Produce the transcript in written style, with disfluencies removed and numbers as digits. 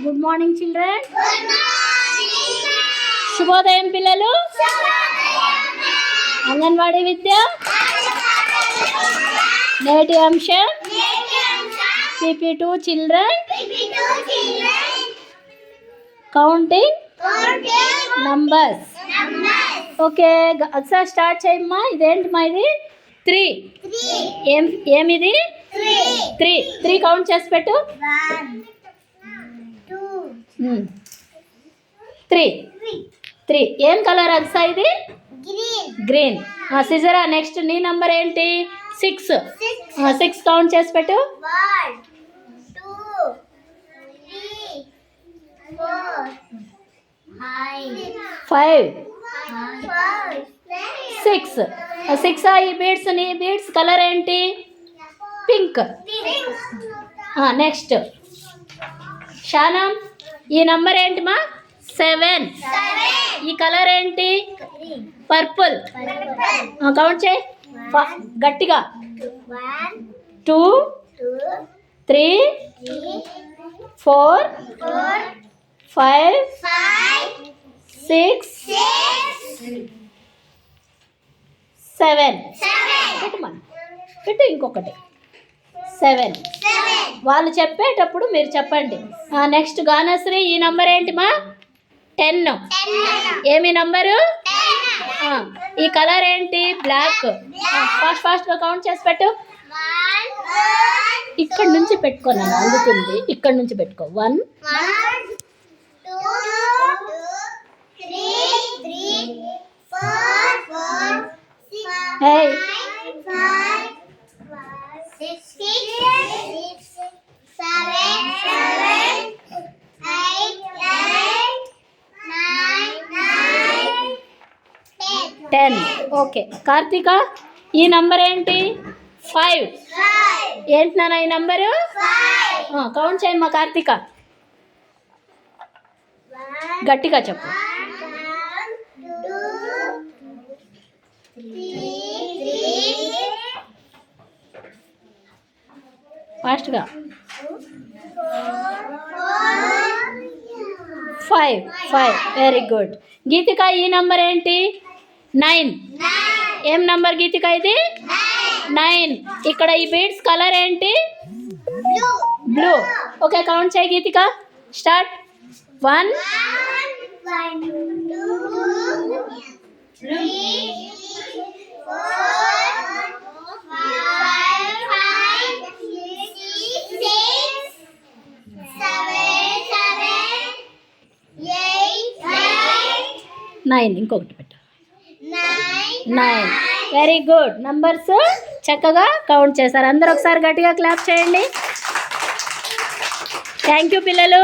Good morning children. శుభోదయం పిల్లలు. అంగన్వాడీ విద్య నేటి అంశం PP2 children counting numbers. Okay, ఒకసారి స్టార్ట్ చేయమ్మా. ఇదేంటమ్మా? ఇది 3. ఏమిది? 3 కౌంట్ చేసి పెట్టు. 3 ఏం కలర్ అక్సా? ఇది గ్రీన్. సిజరా, నెక్స్ట్ నీ నంబర్ ఏంటి? 6 కౌంట్ చేసి పెట్టు. 1 2 3 4 5 6 ఈ బీడ్స్. నీ బీడ్స్ కలర్ ఏంటి? పింక్. నెక్స్ట్ షానం, ఈ నంబర్ ఏంటిమా? 7. ఈ కలర్ ఏంటి? పర్పుల్. కౌంట్ చేయి గట్టిగా. 2 3 4 5 6 7. పెట్టమా, పెట్టు. ఇంకొకటి 7. వాళ్ళు చెప్పేటప్పుడు మీరు చెప్పండి. నెక్స్ట్ గానశ్రీ, ఈ నంబర్ ఏంటిమా? 10. ఏమి నంబరు? ఈ కలర్ ఏంటి? బ్లాక్. ఫాస్ట్గా కౌంట్ చేసి పెట్టు. ఇక్కడ నుంచి పెట్టుకోనాను, అందుతుంది. ఇక్కడ నుంచి పెట్టుకో. 1 2 3 4 Hey. 5 6 7 8 9 10. ఓకే, కార్తీక, ఈ నంబర్ ఏంటి? 5. ఏంటి నాన్న ఈ నంబరు? కౌంట్ చేయమ్మా కార్తీక. గట్టిగా చెప్పు. 1 2 3 ఫాస్ట్గా. 5. Very good. గీతిక, ఈ నంబర్ ఏంటి? 9. ఏం నంబర్ గీతిక ఇది? 9. ఇక్కడ ఈ బీడ్స్ కలర్ ఏంటి? బ్లూ. ఓకే, కౌంట్ చేయి గీతిక. స్టార్ట్. 1 2 3 4 5 6 7 8 9. ఇంకొకటి పెట్టు. 9. Very good. నంబర్స్ చక్కగా కౌంట్ చేశారు. అందరూ ఒకసారి గట్టిగా క్లాప్ చేయండి. థ్యాంక్ యూ పిల్లలు.